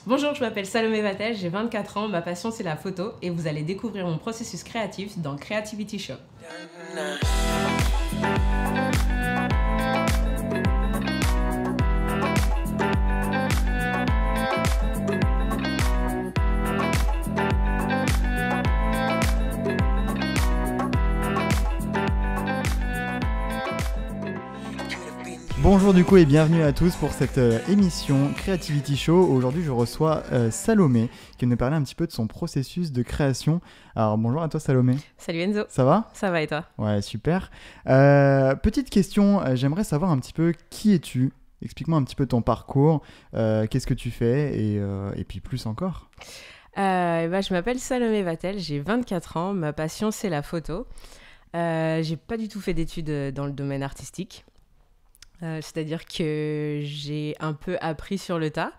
Bonjour, je m'appelle Salomé Vatel, j'ai 24 ans, ma passion c'est la photo et vous allez découvrir mon processus créatif dans Creativity Show. Bonjour du coup et bienvenue à tous pour cette émission Creativity Show. Aujourd'hui je reçois Salomé qui va nous parler un petit peu de son processus de création. Alors bonjour à toi Salomé. Salut Enzo. Ça va ? Ça va et toi ? Ouais, super. Petite question, j'aimerais savoir un petit peu qui es-tu ? Explique-moi un petit peu ton parcours, qu'est-ce que tu fais et puis plus encore. Je m'appelle Salomé Vatel, j'ai 24 ans, ma passion c'est la photo. J'ai pas du tout fait d'études dans le domaine artistique. C'est-à-dire que j'ai un peu appris sur le tas.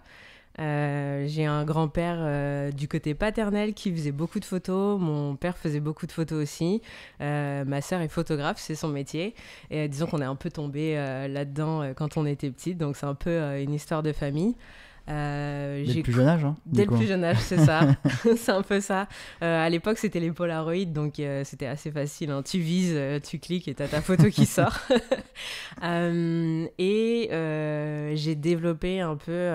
J'ai un grand-père du côté paternel qui faisait beaucoup de photos. Mon père faisait beaucoup de photos aussi. Ma sœur est photographe, c'est son métier. Et disons qu'on est un peu tombé là-dedans quand on était petite. Donc c'est un peu une histoire de famille. Dès le plus jeune âge, hein, Dès le plus jeune âge, c'est ça. C'est un peu ça. À l'époque, c'était les Polaroid, donc c'était assez facile. Hein. Tu vises, tu cliques et t'as ta photo qui sort. J'ai développé un peu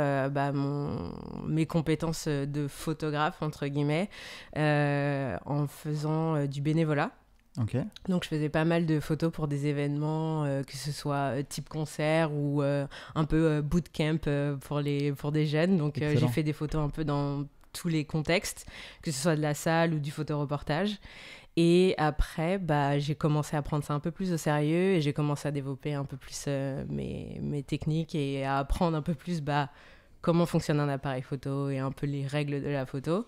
mes compétences de photographe, entre guillemets, en faisant du bénévolat. Okay. Donc je faisais pas mal de photos pour des événements, que ce soit type concert ou un peu bootcamp pour des jeunes. Donc j'ai fait des photos un peu dans tous les contextes, que ce soit de la salle ou du photoreportage. Et après, j'ai commencé à prendre ça un peu plus au sérieux et j'ai commencé à développer un peu plus mes techniques et à apprendre un peu plus comment fonctionne un appareil photo et un peu les règles de la photo.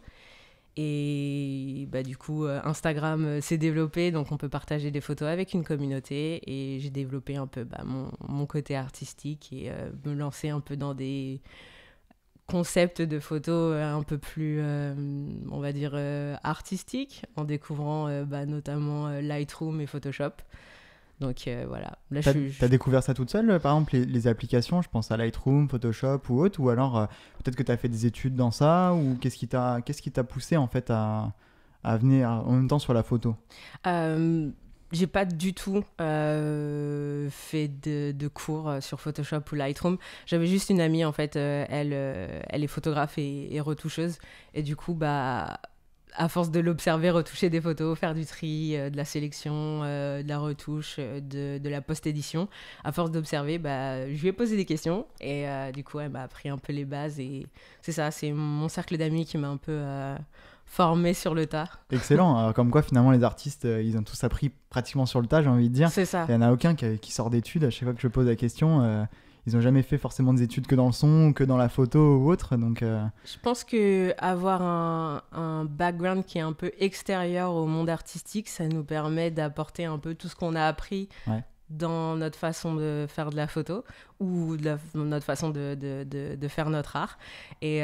Et du coup, Instagram s'est développé, donc on peut partager des photos avec une communauté. Et j'ai développé un peu mon côté artistique et me lancer un peu dans des concepts de photos un peu plus, on va dire, artistiques, en découvrant notamment Lightroom et Photoshop. Donc voilà. Là, t'as découvert ça toute seule, par exemple, les applications, je pense à Lightroom, Photoshop ou autre, ou alors peut-être que tu as fait des études dans ça, ou qu'est-ce qui t'a poussé en fait à venir en même temps sur la photo ? J'ai pas du tout fait de cours sur Photoshop ou Lightroom. J'avais juste une amie, en fait, elle est photographe et retoucheuse. Et du coup, à force de l'observer, retoucher des photos, faire du tri, de la sélection, de la retouche, de la post-édition, à force d'observer, je lui ai posé des questions et du coup, elle m'a appris un peu les bases et c'est ça, c'est mon cercle d'amis qui m'a un peu formé sur le tas. Excellent, alors, comme quoi finalement les artistes, ils ont tous appris pratiquement sur le tas, j'ai envie de dire. C'est ça. Il n'y en a aucun qui sort d'études, à chaque fois que je pose la question... Ils n'ont jamais fait forcément des études que dans le son ou que dans la photo ou autre. Donc, Je pense qu'avoir un background qui est un peu extérieur au monde artistique, ça nous permet d'apporter un peu tout ce qu'on a appris dans notre façon de faire de la photo ou notre façon de faire notre art. Et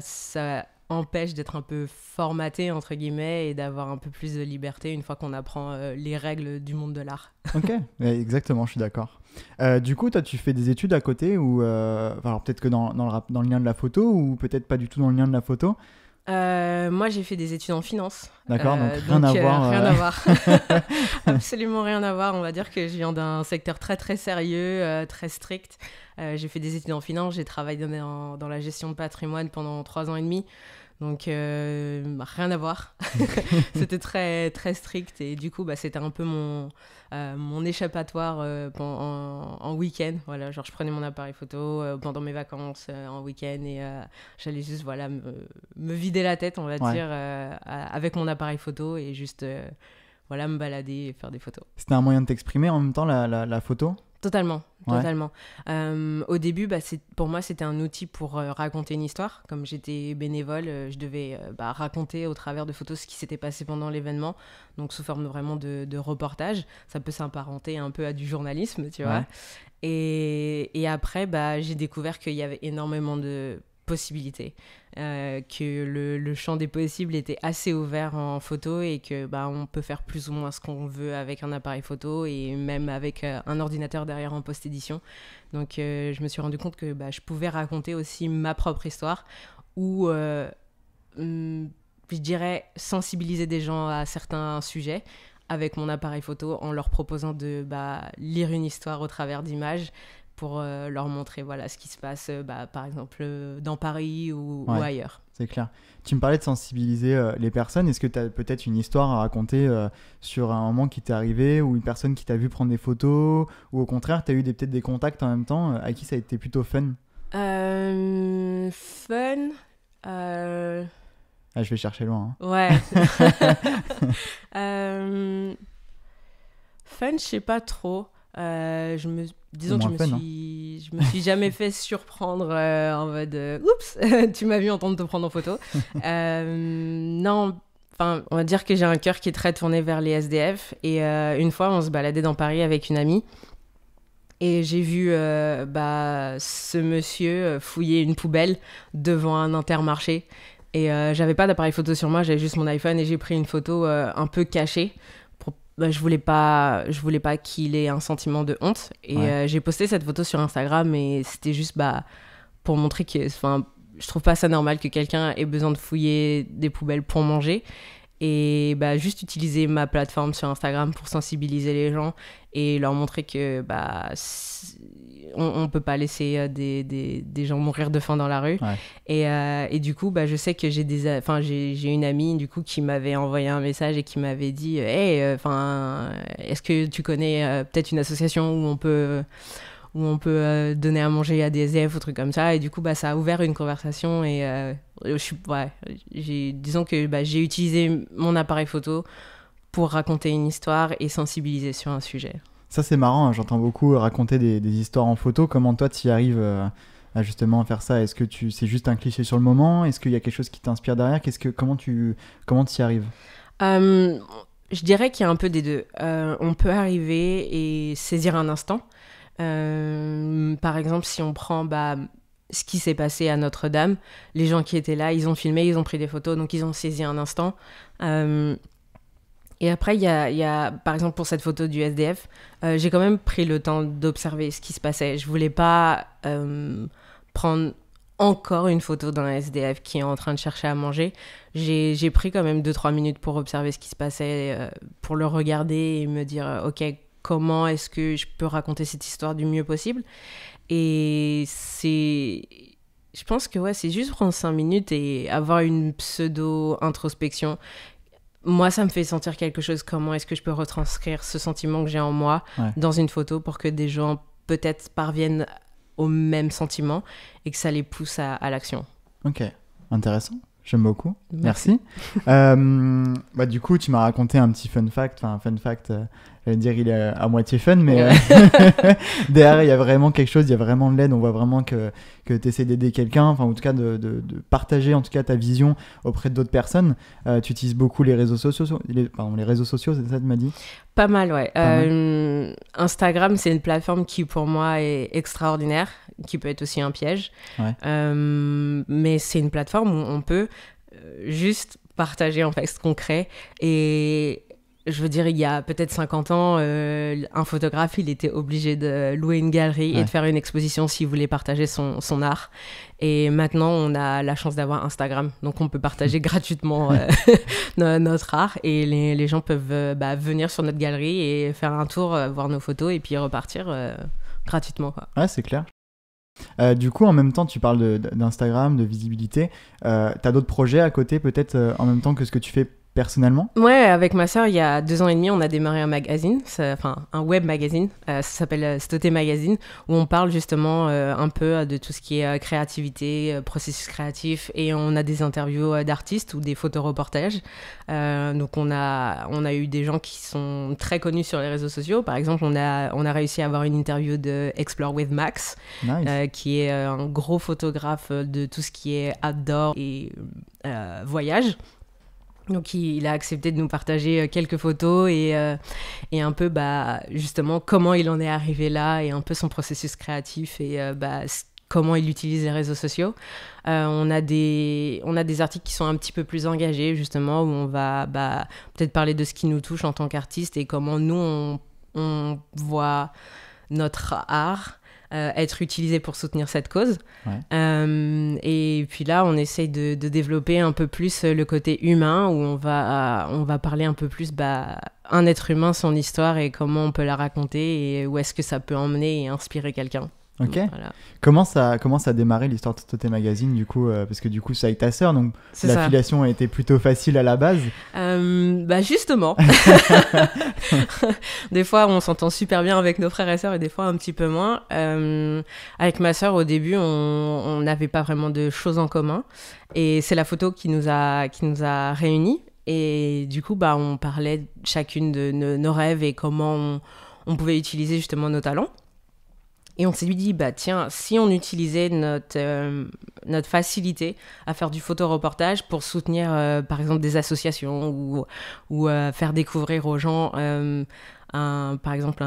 ça empêche d'être un peu formaté, entre guillemets, et d'avoir un peu plus de liberté une fois qu'on apprend les règles du monde de l'art. Ok, exactement, je suis d'accord. Du coup, toi, tu fais des études à côté ou alors peut-être que dans le lien de la photo ou peut-être pas du tout dans le lien de la photo. Moi, j'ai fait des études en finance. D'accord, donc rien à voir. Rien à voir. Absolument rien à voir. On va dire que je viens d'un secteur très, très sérieux, très strict. J'ai fait des études en finance. J'ai travaillé dans la gestion de patrimoine pendant 3 ans et demi. Donc, rien à voir. C'était très, très strict. Et du coup, c'était un peu mon échappatoire en week-end. Voilà, genre, je prenais mon appareil photo pendant mes vacances en week-end et j'allais juste me vider la tête, on va dire, avec mon appareil photo et juste me balader et faire des photos. C'était un moyen de t'exprimer en même temps, la photo ? Totalement. Au début, pour moi, c'était un outil pour raconter une histoire. Comme j'étais bénévole, je devais raconter au travers de photos ce qui s'était passé pendant l'événement, donc sous forme vraiment de reportage. Ça peut s'apparenter un peu à du journalisme, tu vois. Et après, j'ai découvert qu'il y avait énormément de possibilités, que le champ des possibles était assez ouvert en photo et que on peut faire plus ou moins ce qu'on veut avec un appareil photo et même avec un ordinateur derrière en post-édition. Donc je me suis rendu compte que je pouvais raconter aussi ma propre histoire ou je dirais sensibiliser des gens à certains sujets avec mon appareil photo en leur proposant de lire une histoire au travers d'images pour leur montrer ce qui se passe par exemple dans Paris ou ailleurs. C'est clair. Tu me parlais de sensibiliser les personnes. Est-ce que tu as peut-être une histoire à raconter sur un moment qui t'est arrivé ou une personne qui t'a vu prendre des photos ou au contraire tu as eu peut-être des contacts en même temps à qui ça a été plutôt fun? Fun je vais chercher loin. Ouais. Fun, je sais pas trop. Disons que je me suis jamais fait surprendre en mode oups, tu m'as vu en train de te prendre en photo. Non, on va dire que j'ai un cœur qui est très tourné vers les SDF. Et une fois, on se baladait dans Paris avec une amie. Et j'ai vu ce monsieur fouiller une poubelle devant un Intermarché. Et j'avais pas d'appareil photo sur moi, j'avais juste mon iPhone et j'ai pris une photo un peu cachée. Je voulais pas qu'il ait un sentiment de honte. Et j'ai posté cette photo sur Instagram et c'était juste pour montrer que je trouve pas ça normal que quelqu'un ait besoin de fouiller des poubelles pour manger. Et juste utiliser ma plateforme sur Instagram pour sensibiliser les gens et leur montrer que on peut pas laisser des gens mourir de faim dans la rue. Et du coup je sais que j'ai une amie du coup qui m'avait envoyé un message et qui m'avait dit hey, est-ce que tu connais peut-être une association où on peut donner à manger à des SDF ou trucs comme ça. Et du coup, ça a ouvert une conversation. Et disons que j'ai utilisé mon appareil photo pour raconter une histoire et sensibiliser sur un sujet. Ça, c'est marrant. J'entends beaucoup raconter des histoires en photo. Comment toi, tu y arrives à justement faire ça? Est-ce que c'est juste un cliché sur le moment? Est-ce qu'il y a quelque chose qui t'inspire derrière? Comment tu y arrives? Je dirais qu'il y a un peu des deux. On peut arriver et saisir un instant. Par exemple, si on prend ce qui s'est passé à Notre-Dame, les gens qui étaient là, ils ont filmé, ils ont pris des photos, donc ils ont saisi un instant. Et après, il y a, par exemple, pour cette photo du SDF, j'ai quand même pris le temps d'observer ce qui se passait. Je voulais pas prendre encore une photo d'un SDF qui est en train de chercher à manger. J'ai pris quand même 2-3 minutes pour observer ce qui se passait, pour le regarder et me dire ok, comment est-ce que je peux raconter cette histoire du mieux possible. Et je pense que c'est juste prendre 5 minutes et avoir une pseudo-introspection. Moi, ça me fait sentir quelque chose. Comment est-ce que je peux retranscrire ce sentiment que j'ai en moi dans une photo pour que des gens peut-être parviennent au même sentiment et que ça les pousse à l'action. Ok, intéressant. J'aime beaucoup. Merci. Du coup, tu m'as raconté un petit fun fact. Enfin, un fun fact, j'allais dire il est à moitié fun, mais derrière, il y a vraiment quelque chose, il y a vraiment de l'aide. On voit vraiment que tu essaies d'aider quelqu'un, enfin, en tout cas, de partager en tout cas ta vision auprès d'autres personnes. Tu utilises beaucoup les réseaux sociaux, les réseaux sociaux, c'est ça que tu m'as dit? Pas mal, ouais. Instagram, c'est une plateforme qui, pour moi, est extraordinaire, qui peut être aussi un piège. Mais c'est une plateforme où on peut juste partager en fait ce qu'on crée. Et je veux dire, il y a peut-être 50 ans, un photographe, il était obligé de louer une galerie et de faire une exposition s'il voulait partager son art. Et maintenant, on a la chance d'avoir Instagram. Donc, on peut partager gratuitement notre art. Et les gens peuvent venir sur notre galerie et faire un tour, voir nos photos et puis repartir gratuitement, quoi. Ouais, c'est clair. Du coup, en même temps, tu parles d'Instagram, de visibilité. T'as d'autres projets à côté, peut-être en même temps que ce que tu fais personnellement? Ouais, avec ma sœur, il y a 2 ans et demi, on a démarré un magazine, un web magazine, ça s'appelle Stoté Magazine, où on parle justement un peu de tout ce qui est créativité, processus créatif, et on a des interviews d'artistes ou des photoreportages. Donc on a eu des gens qui sont très connus sur les réseaux sociaux. Par exemple, on a réussi à avoir une interview de Explore with Max, nice. Qui est un gros photographe de tout ce qui est outdoor et voyage. Donc il a accepté de nous partager quelques photos et un peu justement comment il en est arrivé là et un peu son processus créatif et comment il utilise les réseaux sociaux. On a des articles qui sont un petit peu plus engagés, justement, où on va peut-être parler de ce qui nous touche en tant qu'artiste et comment nous, on voit notre art être utilisé pour soutenir cette cause. Ouais. Et puis là, on essaye de développer un peu plus le côté humain, où on va parler un peu plus un être humain, son histoire et comment on peut la raconter et où est-ce que ça peut emmener et inspirer quelqu'un. Ok. Voilà. Comment ça a démarré l'histoire de Toté Magazine du coup parce que du coup c'est avec ta sœur, donc l'affiliation a été plutôt facile à la base. Justement. Des fois on s'entend super bien avec nos frères et sœurs et des fois un petit peu moins. Avec ma sœur au début on n'avait pas vraiment de choses en commun et c'est la photo qui nous a réunis et du coup on parlait chacune de nos rêves et comment on pouvait utiliser justement nos talents. Et on s'est dit, tiens, si on utilisait notre facilité à faire du photoreportage pour soutenir, par exemple, des associations ou faire découvrir aux gens, par exemple,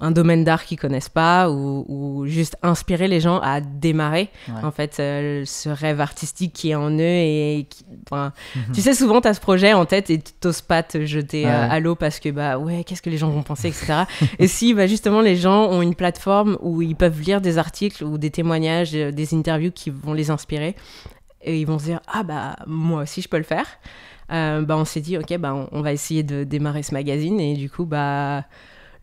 un domaine d'art qu'ils connaissent pas ou juste inspirer les gens à démarrer en fait ce rêve artistique qui est en eux et tu sais souvent t'as ce projet en tête et tu t'oses pas te jeter à l'eau parce que qu'est-ce que les gens vont penser, etc. Et si justement les gens ont une plateforme où ils peuvent lire des articles ou des témoignages, des interviews qui vont les inspirer et ils vont se dire moi aussi je peux le faire. On s'est dit ok on va essayer de démarrer ce magazine et du coup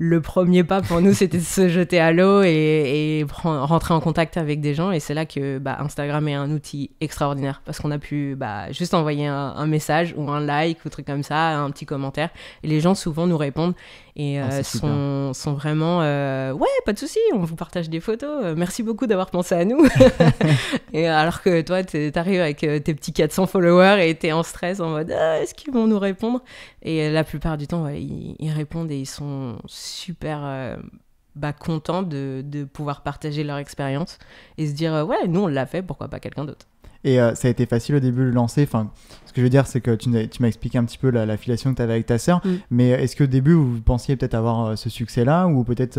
le premier pas pour nous, c'était de se jeter à l'eau et rentrer en contact avec des gens. Et c'est là que Instagram est un outil extraordinaire parce qu'on a pu juste envoyer un message ou un like ou truc comme ça, un petit commentaire. Et les gens, souvent, nous répondent et sont vraiment ouais, pas de souci, on vous partage des photos. Merci beaucoup d'avoir pensé à nous. Et alors que toi, t'arrives avec tes petits 400 followers et t'es en stress en mode est-ce qu'ils vont nous répondre? Et la plupart du temps, ils répondent et ils sont super contents de pouvoir partager leur expérience et se dire ouais, nous on l'a fait, pourquoi pas quelqu'un d'autre. Et ça a été facile au début de lancer. Enfin, ce que je veux dire, c'est que tu m'as expliqué un petit peu l'affiliation que tu avais avec ta sœur. Mais est-ce qu'au début, vous pensiez peut-être avoir ce succès-là ou peut-être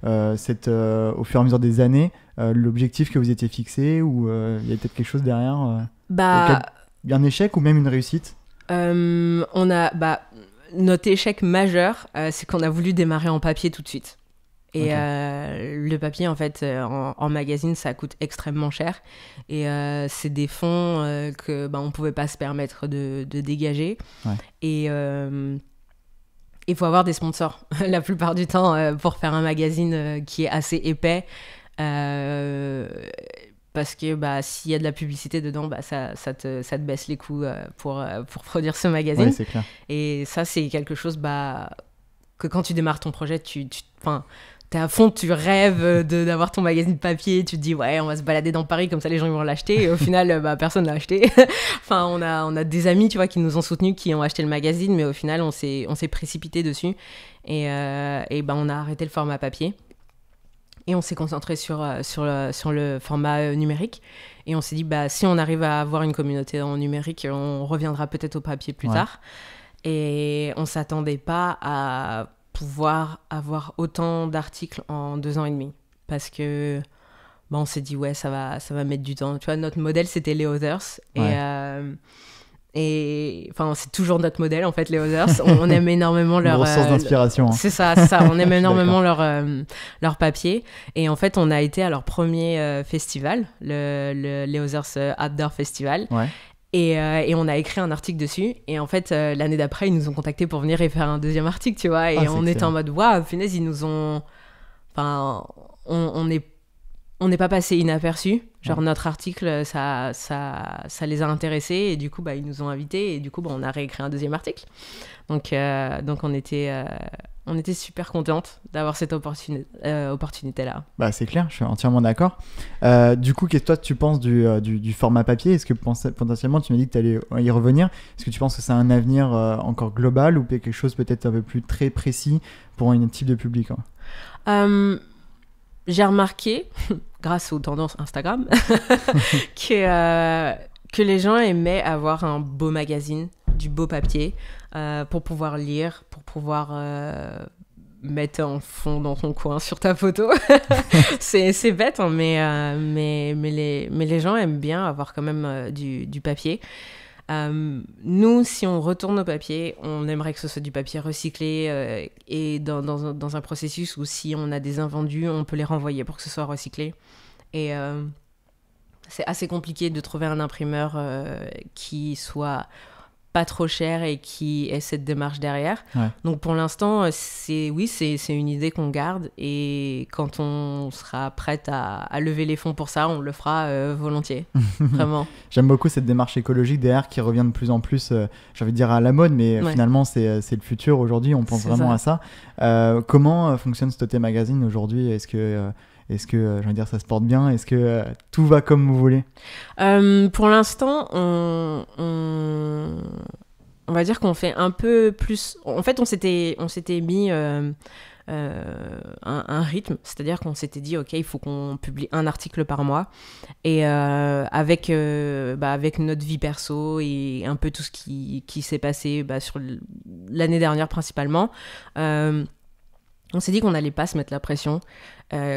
au fur et à mesure des années, l'objectif que vous étiez fixé ou il y a peut-être quelque chose derrière un échec ou même une réussite? On a notre échec majeur, c'est qu'on a voulu démarrer en papier tout de suite. Et le papier, en fait, en magazine, ça coûte extrêmement cher. Et c'est des fonds que on pouvait pas se permettre de dégager. Ouais. Et il faut avoir des sponsors la plupart du temps pour faire un magazine qui est assez épais. Parce que s'il y a de la publicité dedans, ça te baisse les coûts pour produire ce magazine. Ouais, c'est clair. Et ça, c'est quelque chose que quand tu démarres ton projet, t'es à fond, tu rêves d'avoir ton magazine papier, tu te dis ouais, on va se balader dans Paris, comme ça les gens ils vont l'acheter. Et au final, personne l'a acheté. Enfin, on a des amis, tu vois, qui nous ont soutenus, qui ont acheté le magazine, mais au final, on s'est précipité dessus. Et on a arrêté le format papier. Et on s'est concentré sur le format numérique. Et on s'est dit, si on arrive à avoir une communauté en numérique, on reviendra peut-être au papier plus tard. Et on ne s'attendait pas à pouvoir avoir autant d'articles en 2 ans et demi. Parce que on s'est dit, ouais, ça va mettre du temps. Tu vois, notre modèle, c'était les Others. Et c'est toujours notre modèle en fait, les Others. On aime énormément leur ressource d'inspiration. C'est ça. On aime énormément leur papier. Et en fait, on a été à leur premier festival, les Others Outdoor Festival. Ouais. Et on a écrit un article dessus. Et en fait, l'année d'après, ils nous ont contactés pour venir et faire un deuxième article, tu vois. Et on était en mode waouh, punaise, ils nous ont. On n'est pas passé inaperçu. Genre, notre article, ça les a intéressés. Et du coup, ils nous ont invités. Et du coup, on a réécrit un deuxième article. Donc on était super contente d'avoir cette opportunité-là. C'est clair, je suis entièrement d'accord. Du coup, qu'est-ce que toi, tu penses du format papier? Est-ce que potentiellement, tu m'as dit que tu allais y revenir. Est-ce que tu penses que ça a un avenir encore global ou quelque chose peut-être un peu plus très précis pour un type de public, J'ai remarqué, grâce aux tendances Instagram, que les gens aimaient avoir un beau magazine, du beau papier, pour pouvoir lire, pour pouvoir mettre en fond dans ton coin sur ta photo. C'est bête, hein, mais les gens aiment bien avoir quand même du papier. Nous, si on retourne au papier, on aimerait que ce soit du papier recyclé et dans un processus où si on a des invendus, on peut les renvoyer pour que ce soit recyclé. Et c'est assez compliqué de trouver un imprimeur qui soit pas trop cher et qui ait cette démarche derrière. Ouais. Donc pour l'instant, c'est une idée qu'on garde, et quand on sera prête à lever les fonds pour ça, on le fera volontiers, vraiment. J'aime beaucoup cette démarche écologique derrière qui revient de plus en plus, j'ai envie de dire à la mode, mais finalement c'est le futur aujourd'hui, on pense vraiment à ça. Comment fonctionne Stoté Magazine aujourd'hui ? Est-ce que je veux dire, ça se porte bien ? Est-ce que tout va comme vous voulez ? Pour l'instant, on va dire qu'on fait un peu plus. En fait, on s'était mis un rythme, c'est-à-dire qu'on s'était dit, ok, il faut qu'on publie un article par mois, et avec notre vie perso et un peu tout ce qui s'est passé sur l'année dernière principalement. On s'est dit qu'on n'allait pas se mettre la pression,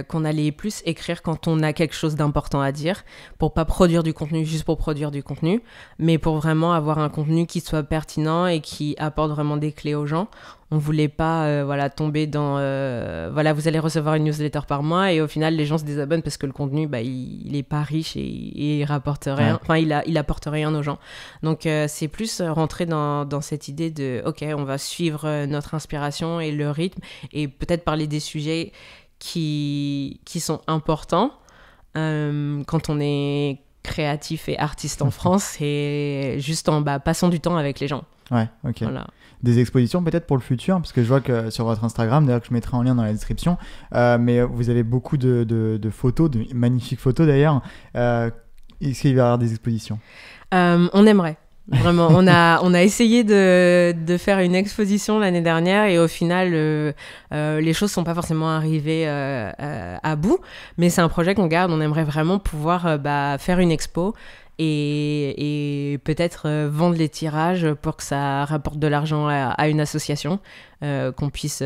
qu'on allait plus écrire quand on a quelque chose d'important à dire, pour pas produire du contenu juste pour produire du contenu, mais pour vraiment avoir un contenu qui soit pertinent et qui apporte vraiment des clés aux gens. On voulait pas tomber dans vous allez recevoir une newsletter par mois et au final les gens se désabonnent parce que le contenu il est pas riche et il rapporte rien, il apporte rien aux gens. Donc c'est plus rentrer dans cette idée de ok, on va suivre notre inspiration et le rythme, et peut-être parler des sujets qui sont importants quand on est créatif et artiste en France, et juste en passant du temps avec les gens. Ouais, ok. Voilà. Des expositions peut-être pour le futur, parce que je vois que sur votre Instagram, d'ailleurs que je mettrai en lien dans la description, mais vous avez beaucoup de photos, de magnifiques photos d'ailleurs. Est-ce qu'il va y avoir des expositions ? On aimerait. Vraiment, on a essayé de faire une exposition l'année dernière, et au final, les choses sont pas forcément arrivées à bout. Mais c'est un projet qu'on garde. On aimerait vraiment pouvoir faire une expo et peut-être vendre les tirages pour que ça rapporte de l'argent à une association, qu'on puisse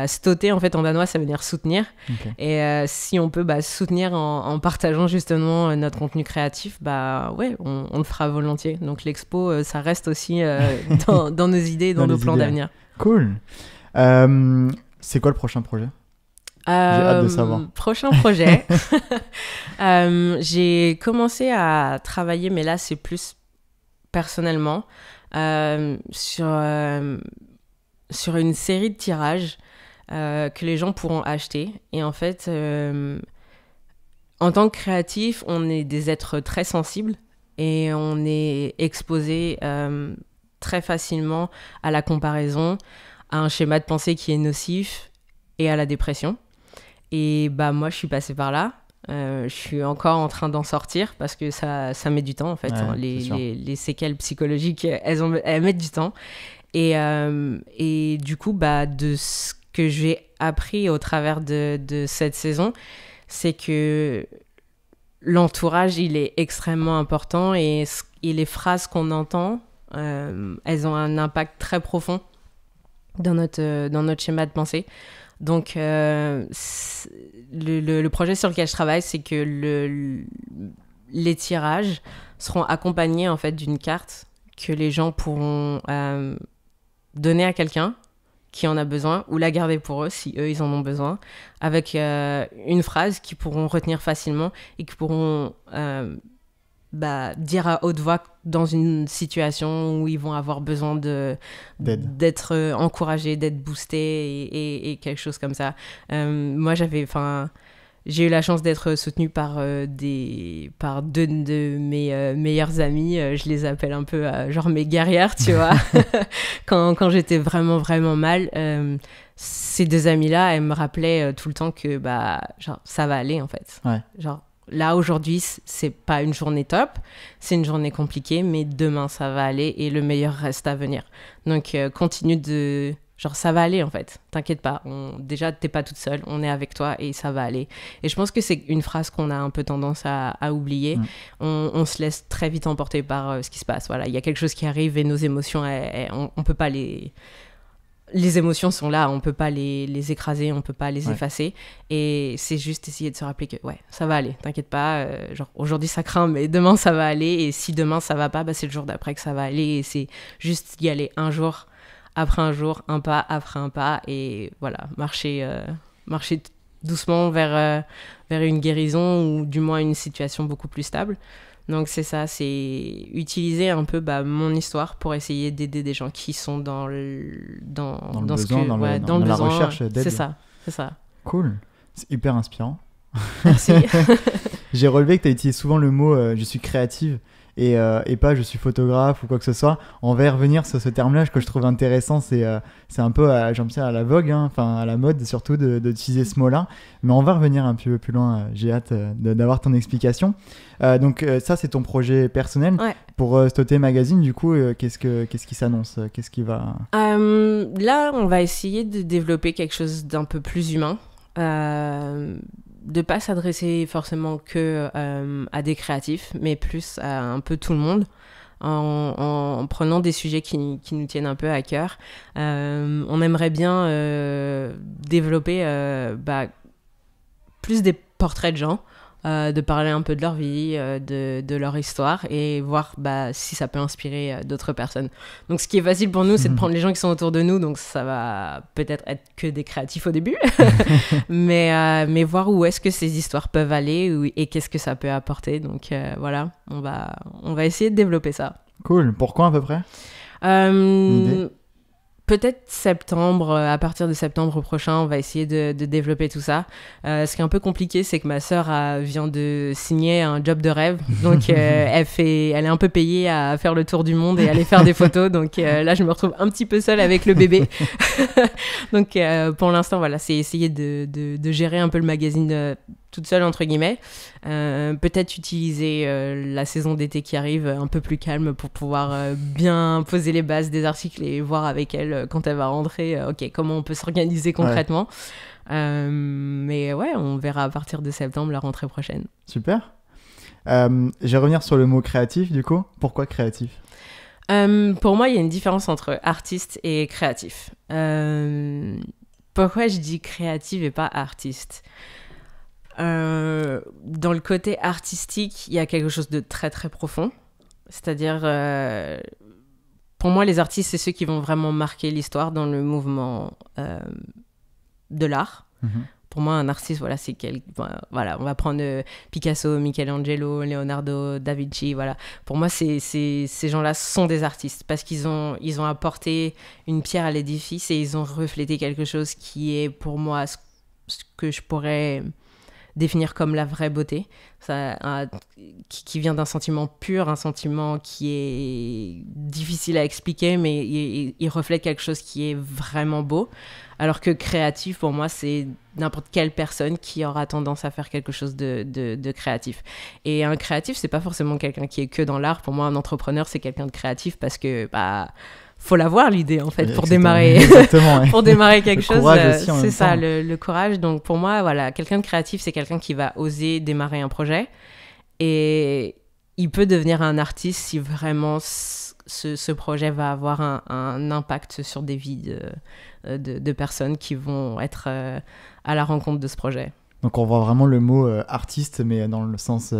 stoter, en fait en danois ça veut dire soutenir. Okay. Et si on peut soutenir en partageant justement notre contenu créatif, on le fera volontiers. Donc l'expo ça reste aussi dans nos idées, dans nos plans d'avenir. Cool. C'est quoi le prochain projet ? J'ai hâte de savoir. Prochain projet. J'ai commencé à travailler, mais là c'est plus personnellement, sur une série de tirages que les gens pourront acheter. Et en fait, en tant que créatif, on est des êtres très sensibles et on est exposé très facilement à la comparaison, à un schéma de pensée qui est nocif et à la dépression. Et moi, je suis passée par là. Je suis encore en train d'en sortir parce que ça met du temps, en fait. Ouais, les séquelles psychologiques, elles mettent du temps. Et du coup, de ce que j'ai appris au travers de cette saison, c'est que l'entourage, il est extrêmement important, et les phrases qu'on entend, elles ont un impact très profond dans notre schéma de pensée. Donc, le projet sur lequel je travaille, c'est que les tirages seront accompagnés en fait d'une carte que les gens pourront donner à quelqu'un qui en a besoin, ou la garder pour eux si eux ils en ont besoin, avec une phrase qu'ils pourront retenir facilement et qu'ils pourront dire à haute voix dans une situation où ils vont avoir besoin d'être encouragés, d'être boostés et quelque chose comme ça. Moi, j'ai eu la chance d'être soutenue par deux de mes meilleures amies. Je les appelle un peu genre mes guerrières, tu vois. quand j'étais vraiment, vraiment mal, ces deux amies-là, elles me rappelaient tout le temps que ça va aller, en fait. Ouais. Genre, là, aujourd'hui, c'est pas une journée top, c'est une journée compliquée, mais demain, ça va aller et le meilleur reste à venir. Donc, continue de... Genre, ça va aller, en fait. T'inquiète pas. Déjà, t'es pas toute seule. On est avec toi et ça va aller. Et je pense que c'est une phrase qu'on a un peu tendance à oublier. On se laisse très vite emporter par ce qui se passe. Voilà, il y a quelque chose qui arrive et nos émotions, on peut pas les les émotions sont là, on peut pas les écraser, on peut pas les effacer, et c'est juste essayer de se rappeler que ça va aller, t'inquiète pas, genre aujourd'hui ça craint, mais demain ça va aller, et si demain ça va pas, c'est le jour d'après que ça va aller, et c'est juste y aller un jour après un jour, un pas après un pas, et voilà, marcher doucement vers une guérison, ou du moins une situation beaucoup plus stable. Donc c'est ça, c'est utiliser un peu mon histoire pour essayer d'aider des gens qui sont dans le besoin, dans la recherche d'aide. C'est ça. Cool, c'est hyper inspirant. Merci. J'ai relevé que tu as utilisé souvent le mot je suis créative et pas je suis photographe ou quoi que ce soit. On va y revenir sur ce terme-là que je trouve intéressant. C'est un peu à la vogue, enfin à la mode surtout d'utiliser ce mot-là. Mais on va revenir un peu plus loin. J'ai hâte d'avoir ton explication. Donc ça, c'est ton projet personnel. Ouais. Pour Stoté Magazine, du coup, qu'est-ce qui s'annonce? Qu'est-ce qui va... Là, on va essayer de développer quelque chose d'un peu plus humain. De pas s'adresser forcément que à des créatifs, mais plus à un peu tout le monde, en prenant des sujets qui nous tiennent un peu à cœur. On aimerait bien développer plus des portraits de gens, de parler un peu de leur vie, de leur histoire, et voir si ça peut inspirer d'autres personnes. Donc ce qui est facile pour nous, c'est de prendre les gens qui sont autour de nous, donc ça va peut-être être que des créatifs au début, mais voir où est-ce que ces histoires peuvent aller, et qu'est-ce que ça peut apporter. Donc voilà, on va essayer de développer ça. Cool. Pourquoi à peu près une idée? Peut-être septembre, à partir de septembre prochain, on va essayer de développer tout ça. Ce qui est un peu compliqué, c'est que ma sœur vient de signer un job de rêve. Donc, elle est un peu payée à faire le tour du monde et aller faire des photos. Donc là, je me retrouve un petit peu seule avec le bébé. Donc, pour l'instant, voilà, c'est essayer de gérer un peu le magazine toute seule, entre guillemets. Peut-être utiliser la saison d'été qui arrive un peu plus calme pour pouvoir bien poser les bases des articles et voir avec elle quand elle va rentrer comment on peut s'organiser concrètement. Mais ouais, on verra à partir de septembre, la rentrée prochaine. Super. Je vais revenir sur le mot créatif du coup. Pourquoi créatif? Pour moi, il y a une différence entre artiste et créatif. Pourquoi je dis créative et pas artiste? Dans le côté artistique, il y a quelque chose de très très profond. C'est-à-dire, pour moi, les artistes, c'est ceux qui vont vraiment marquer l'histoire dans le mouvement de l'art. Pour moi, un artiste, voilà, voilà, on va prendre Picasso, Michelangelo, Leonardo, Da Vinci, voilà. Pour moi, ces gens-là sont des artistes parce qu'ils ont apporté une pierre à l'édifice et ils ont reflété quelque chose qui est, pour moi, ce que je pourrais définir comme la vraie beauté, qui vient d'un sentiment pur, un sentiment qui est difficile à expliquer, mais il reflète quelque chose qui est vraiment beau. Alors que créatif, pour moi, c'est n'importe quelle personne qui aura tendance à faire quelque chose de créatif. Et un créatif, c'est pas forcément quelqu'un qui est que dans l'art. Pour moi, un entrepreneur, c'est quelqu'un de créatif parce que faut l'avoir l'idée en fait pour démarrer pour démarrer quelque chose. C'est ça, le courage. Donc pour moi, voilà, quelqu'un de créatif, c'est quelqu'un qui va oser démarrer un projet, et il peut devenir un artiste si vraiment ce projet va avoir un impact sur des vies de personnes qui vont être à la rencontre de ce projet. Donc on voit vraiment le mot artiste, mais dans le sens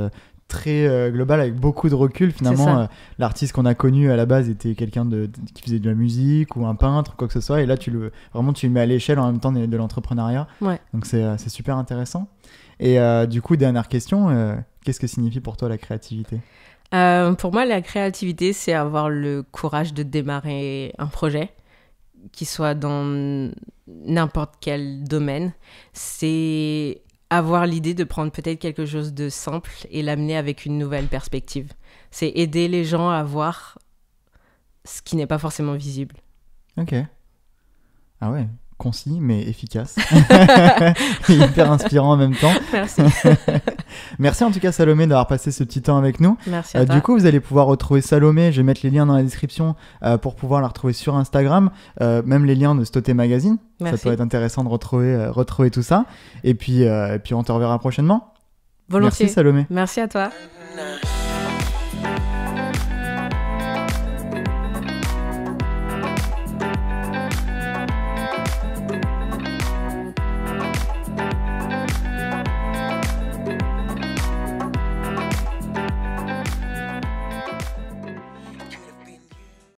très global, avec beaucoup de recul. Finalement, l'artiste qu'on a connu à la base était quelqu'un qui faisait de la musique ou un peintre, quoi que ce soit, et là tu le mets à l'échelle en même temps de l'entrepreneuriat. Donc c'est super intéressant. Et du coup, dernière question, qu'est-ce que signifie pour toi la créativité? Pour moi, la créativité, c'est avoir le courage de démarrer un projet, qui soit dans n'importe quel domaine. C'est avoir l'idée de prendre peut-être quelque chose de simple et l'amener avec une nouvelle perspective. C'est aider les gens à voir ce qui n'est pas forcément visible. Ok. Ah ouais, concis mais efficace. Hyper inspirant en même temps. Merci. Merci en tout cas Salomé d'avoir passé ce petit temps avec nous. Merci à toi. Du coup, vous allez pouvoir retrouver Salomé, je vais mettre les liens dans la description pour pouvoir la retrouver sur Instagram, même les liens de Stoté Magazine. Merci. Ça peut être intéressant de retrouver tout ça. Et puis on te reverra prochainement. Volontiers. Merci Salomé. Merci à toi.